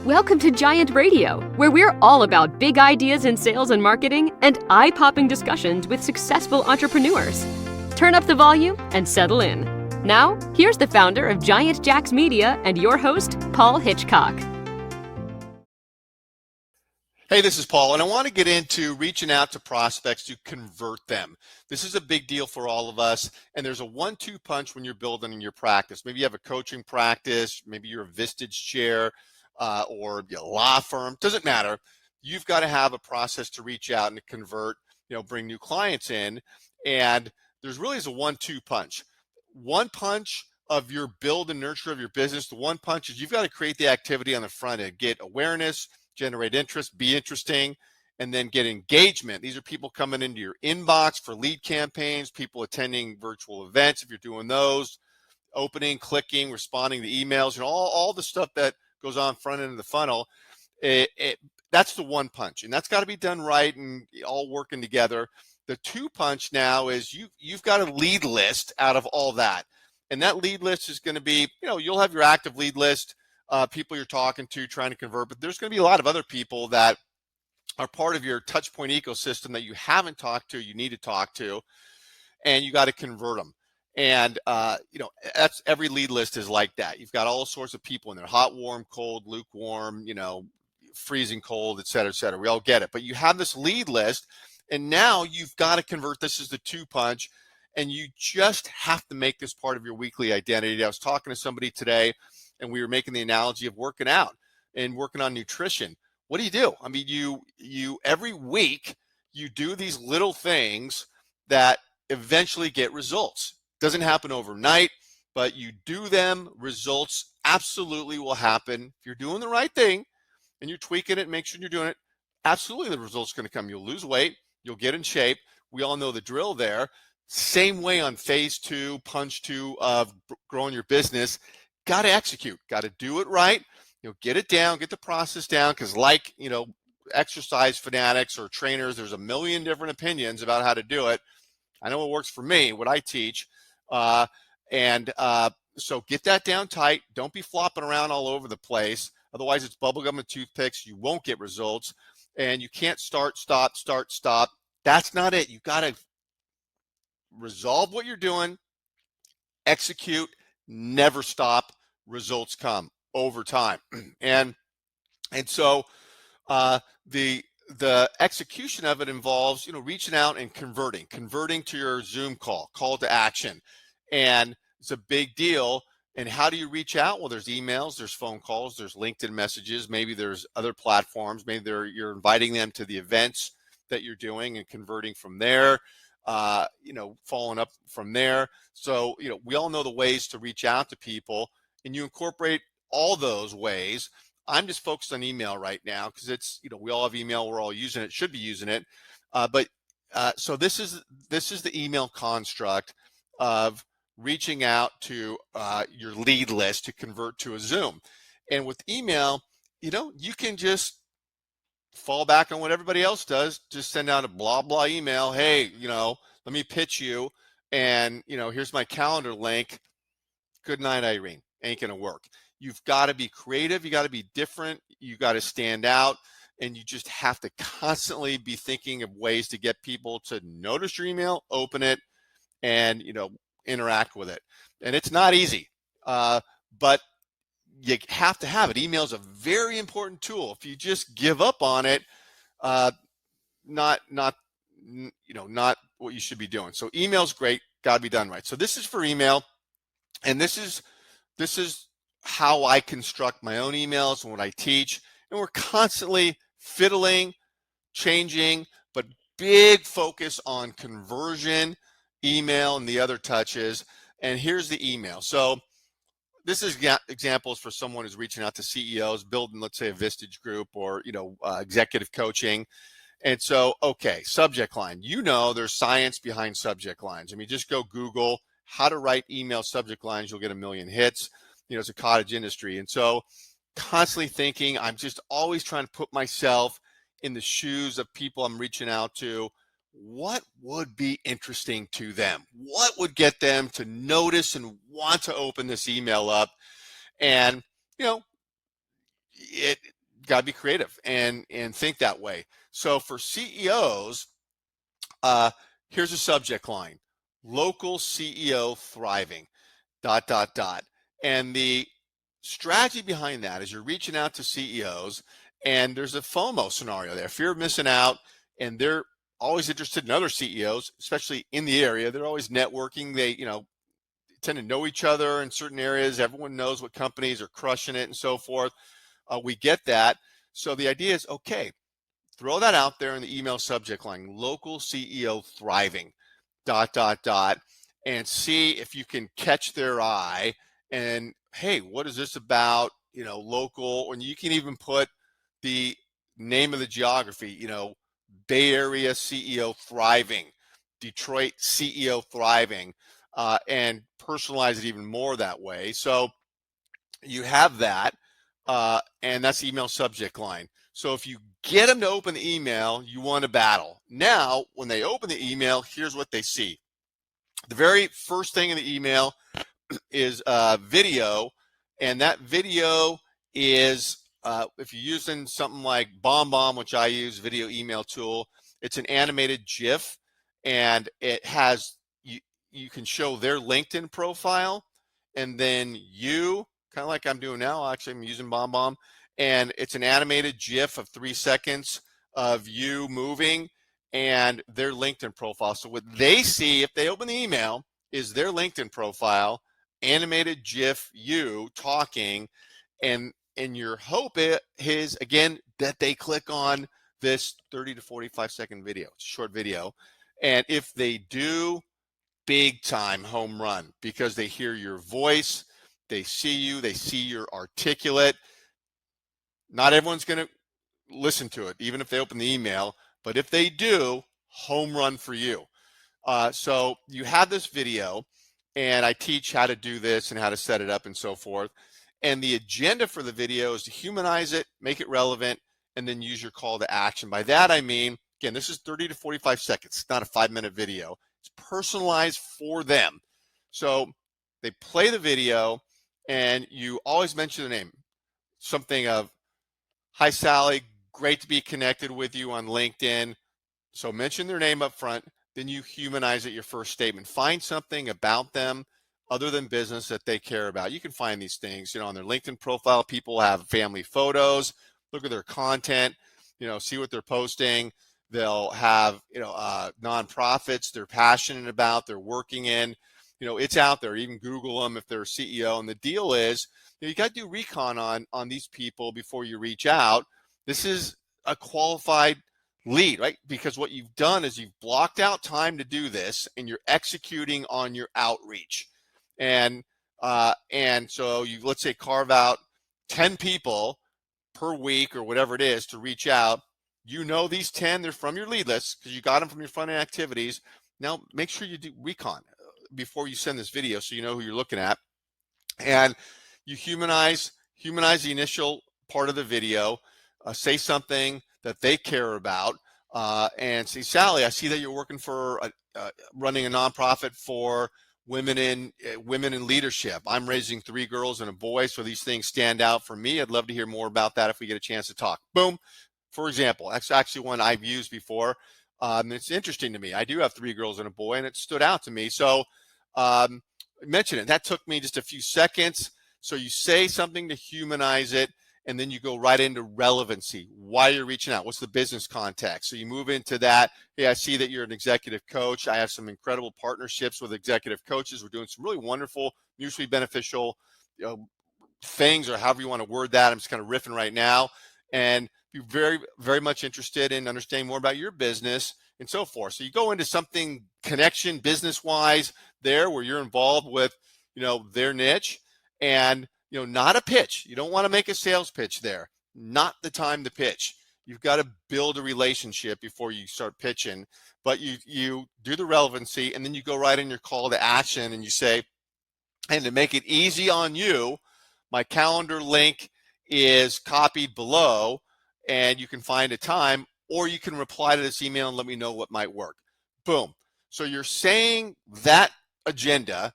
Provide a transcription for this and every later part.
Welcome to Giant Radio, where we're all about big ideas in sales and marketing and eye-popping discussions with successful entrepreneurs. Turn up the volume and settle in. Now, here's the founder of Giant Jacks Media and your host, Paul Hitchcock. Hey, this is Paul, and I want to get into reaching out to prospects to convert them. This is a big deal for all of us, and there's a 1-2 punch when you're building your practice. Maybe you have a coaching practice, maybe you're a Vistage chair, or a law firm. Doesn't matter. You've got to have a process to reach out and to convert, bring new clients in, and there's really is a 1-2 punch. One punch of your build and nurture of your business. The one punch is you've got to create the activity on the front end, get awareness, generate interest, be interesting, and then get engagement. These are people coming into your inbox for lead campaigns, people attending virtual events if you're doing those, opening, clicking, responding to emails, and all the stuff that goes on front end of the funnel. That's the one punch, and that's got to be done right and all working together. The 2 punch now is you've got a lead list out of all that, and that lead list is going to be, you'll have your active lead list, people you're talking to, trying to convert, but there's going to be a lot of other people that are part of your touch point ecosystem that you haven't talked to, you need to talk to, and you got to convert them. And, that's every lead list is like that. You've got all sorts of people in there, hot, warm, cold, lukewarm, freezing cold, et cetera, et cetera. We all get it, but you have this lead list, and now you've got to convert. This is the 2 punch, and you just have to make this part of your weekly identity. I was talking to somebody today, and we were making the analogy of working out and working on nutrition. What do? I mean, you every week you do these little things that eventually get results. Doesn't happen overnight, but you do them, results absolutely will happen. If you're doing the right thing and you're tweaking it, make sure you're doing it, absolutely the results are going to come. You'll lose weight, you'll get in shape. We all know the drill there. Same way on phase 2, punch 2 of growing your business. Got to execute, got to do it right. Get it down, get the process down, because exercise fanatics or trainers, there's a million different opinions about how to do it. I know what works for me, what I teach. So get that down tight. Don't be flopping around all over the place. Otherwise, it's bubblegum and toothpicks. You won't get results. And you can't start, stop. That's not it. You've got to resolve what you're doing, execute, never stop. Results come over time. And so the execution of it involves, reaching out and converting to your Zoom call to action. And it's a big deal. And how do you reach out? Well, there's emails, there's phone calls, there's LinkedIn messages, maybe there's other platforms, maybe you're inviting them to the events that you're doing and converting from there, following up from there. So, we all know the ways to reach out to people, and you incorporate all those ways. I'm just focused on email right now because it's, we all have email, we're all using it, should be using it. So this is the email construct of reaching out to your lead list to convert to a Zoom. And with email, you can just fall back on what everybody else does. Just send out a blah, blah email. Hey, let me pitch you. And, here's my calendar link. Good night, Irene. Ain't going to work. You've got to be creative. You got to be different. You got to stand out. And you just have to constantly be thinking of ways to get people to notice your email, open it, and, interact with it. And it's not easy, but you have to have it. Email is a very important tool. If you just give up on it, not what you should be doing. So email's great, got to be done right. So this is for email, and this is how I construct my own emails and what I teach. And we're constantly fiddling, changing, but big focus on conversion, email, and the other touches. And here's the email. So this is examples for someone who's reaching out to CEOs, building, let's say, a Vistage group or, executive coaching. And so, okay, subject line. There's science behind subject lines. I mean, just go Google how to write email subject lines. You'll get a million hits. It's a cottage industry. And so constantly thinking, I'm just always trying to put myself in the shoes of people I'm reaching out to. What would be interesting to them? What would get them to notice and want to open this email up? And, got to be creative and think that way. So for CEOs, here's a subject line: local CEO thriving, dot, dot, dot. And the strategy behind that is you're reaching out to CEOs, and there's a FOMO scenario there, fear of missing out, and they're always interested in other CEOs, especially in the area. They're always networking. They, tend to know each other in certain areas. Everyone knows what companies are crushing it and so forth. We get that. So the idea is, okay, throw that out there in the email subject line: local CEO thriving, dot, dot, dot, and see if you can catch their eye. And hey, what is this about? Local, and you can even put the name of the geography, Bay Area CEO thriving, Detroit CEO thriving, and personalize it even more that way. So you have that, and that's the email subject line. So if you get them to open the email, you won a battle. Now, when they open the email, here's what they see. The very first thing in the email is a video, and that video is, if you're using something like BombBomb, which I use, video email tool, it's an animated GIF, and it has, you can show their LinkedIn profile, and then you, kind of like I'm doing now, actually I'm using BombBomb, and it's an animated GIF of 3 seconds of you moving and their LinkedIn profile. So what they see if they open the email is their LinkedIn profile, animated GIF, you talking, and your hope is, again, that they click on this 30 to 45-second video. It's a short video. And if they do, big time home run, because they hear your voice, they see you, they see you're articulate. Not everyone's going to listen to it, even if they open the email, but if they do, home run for you. So you have this video, and I teach how to do this and how to set it up and so forth. And the agenda for the video is to humanize it, make it relevant, and then use your call to action. By that, I mean, again, this is 30 to 45 seconds. It's not a 5-minute video. It's personalized for them. So they play the video, and you always mention the name. Something of, hi, Sally, great to be connected with you on LinkedIn. So mention their name up front, then you humanize it, your first statement. Find something about them other than business that they care about. You can find these things, on their LinkedIn profile. People have family photos. Look at their content, see what they're posting. They'll have, nonprofits they're passionate about, they're working in. It's out there. Even Google them if they're a CEO. And the deal is, you got to do recon on these people before you reach out. This is a qualified lead, right? Because what you've done is you've blocked out time to do this, and you're executing on your outreach. And so you, let's say, carve out 10 people per week or whatever it is to reach out. These 10, they're from your lead list because you got them from your front end activities. Now make sure you do recon before you send this video, so you know who you're looking at. And you humanize the initial part of the video. Say something that they care about, and say, Sally, I see that you're working for running a nonprofit for women in leadership. I'm raising 3 girls and a boy, so these things stand out for me. I'd love to hear more about that if we get a chance to talk. Boom. For example, that's actually one I've used before. It's interesting to me. I do have 3 girls and a boy, and it stood out to me. So mention it. That took me just a few seconds. So you say something to humanize it, and then you go right into relevancy. Why you're reaching out? What's the business context? So you move into that. Hey, I see that you're an executive coach. I have some incredible partnerships with executive coaches. We're doing some really wonderful, mutually beneficial things, or however you want to word that. I'm just kind of riffing right now. And be very, very much interested in understanding more about your business and so forth. So you go into something connection business-wise there, where you're involved with, their niche, and not a pitch. You don't want to make a sales pitch there. Not the time to pitch. You've got to build a relationship before you start pitching. But you do the relevancy, and then you go right in your call to action, and you say, and to make it easy on you, my calendar link is copied below, and you can find a time, or you can reply to this email and let me know what might work. Boom. So you're saying that agenda,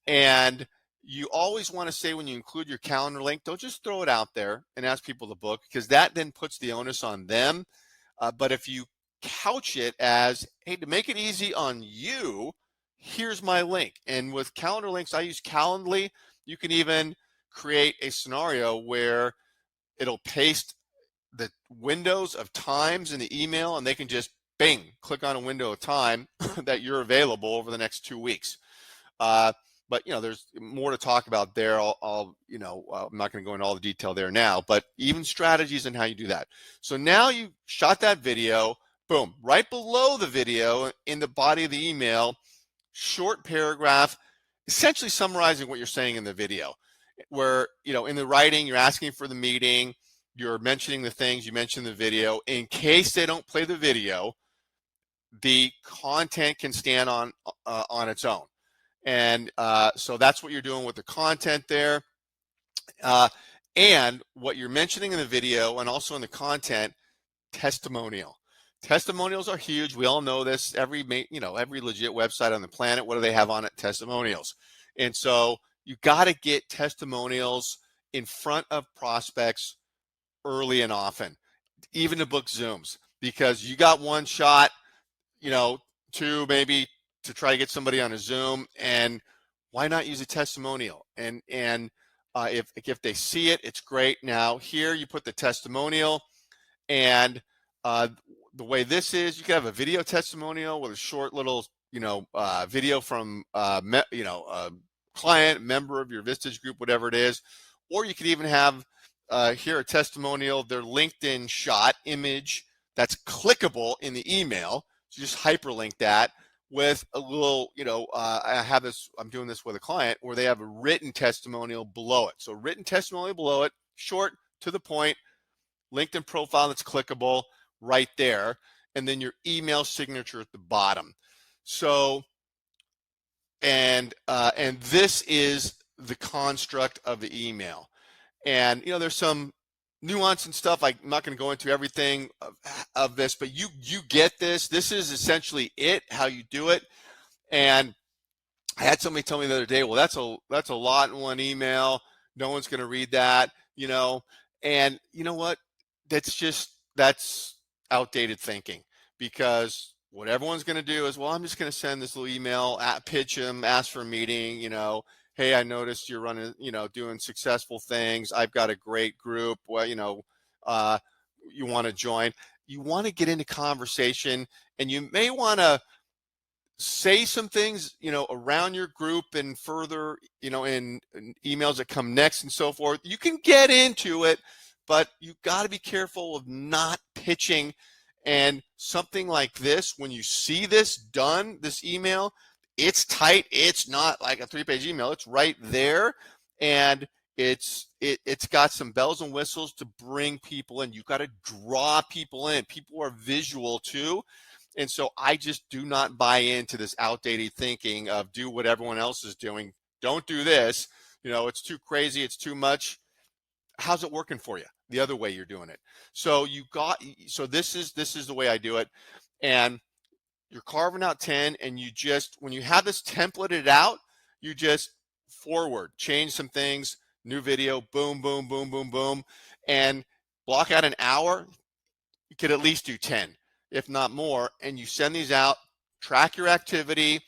and you always want to say when you include your calendar link, don't just throw it out there and ask people to book, because that then puts the onus on them. But if you couch it as, hey, to make it easy on you, here's my link. And with calendar links, I use Calendly. You can even create a scenario where it'll paste the windows of times in the email, and they can just bing, click on a window of time that you're available over the next 2 weeks. But there's more to talk about there. I'm not going to go into all the detail there now, but even strategies and how you do that. So now you shot that video, boom, right below the video in the body of the email, short paragraph, essentially summarizing what you're saying in the video, where, in the writing, you're asking for the meeting, you're mentioning the things you mentioned in the video. In case they don't play the video, the content can stand on its own. And so that's what you're doing with the content there. And what you're mentioning in the video and also in the content, testimonial. Testimonials are huge. We all know this. Every legit website on the planet, what do they have on it? Testimonials. And so you got to get testimonials in front of prospects early and often, even to book Zooms, because you got one shot, two maybe, to try to get somebody on a Zoom, and why not use a testimonial? And if they see it, it's great. Now here you put the testimonial, and the way this is, you can have a video testimonial with a short little video from a client, member of your Vistage group, whatever it is, or you could even have here a testimonial, their LinkedIn shot image that's clickable in the email. So just hyperlink that with a little, I'm doing this with a client where they have a written testimonial below it. So written testimonial below it, short, to the point, LinkedIn profile that's clickable right there, and then your email signature at the bottom. So, and this is the construct of the email. And, there's some nuance and stuff. I'm not going to go into everything of this, but you get this. This is essentially how you do it. And I had somebody tell me the other day, well, that's a lot in one email. No one's going to read that, and you know what? That's outdated thinking, because what everyone's going to do is, well, I'm just going to send this little email, pitch them, ask for a meeting, hey, I noticed you're running, doing successful things. I've got a great group. Well, you want to join. You want to get into conversation, and you may want to say some things, around your group and further, in emails that come next and so forth. You can get into it, but you got to be careful of not pitching. And something like this, when you see this done, this email, it's tight. It's not like a 3-page email. It's right there, and it's got some bells and whistles to bring people in. You've got to draw people in. People are visual too, and so I just do not buy into this outdated thinking of do what everyone else is doing. Don't do this. It's too crazy. It's too much. How's it working for you? The other way you're doing it. So this is the way I do it, and you're carving out 10, and when you have this templated out, you just forward, change some things, new video, boom, boom, boom, boom, boom, and block out an hour. You could at least do 10, if not more, and you send these out, track your activity,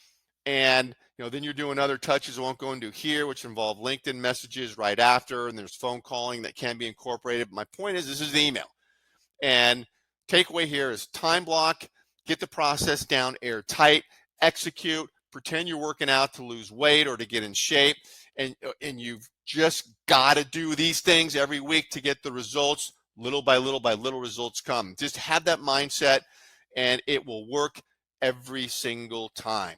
and then you're doing other touches I won't go into here, which involve LinkedIn messages right after, and there's phone calling that can be incorporated. But my point is, this is the email. And takeaway here is time block, get the process down airtight, execute, pretend you're working out to lose weight or to get in shape, and you've just got to do these things every week to get the results. Little by little by little, results come. Just have that mindset, and it will work every single time.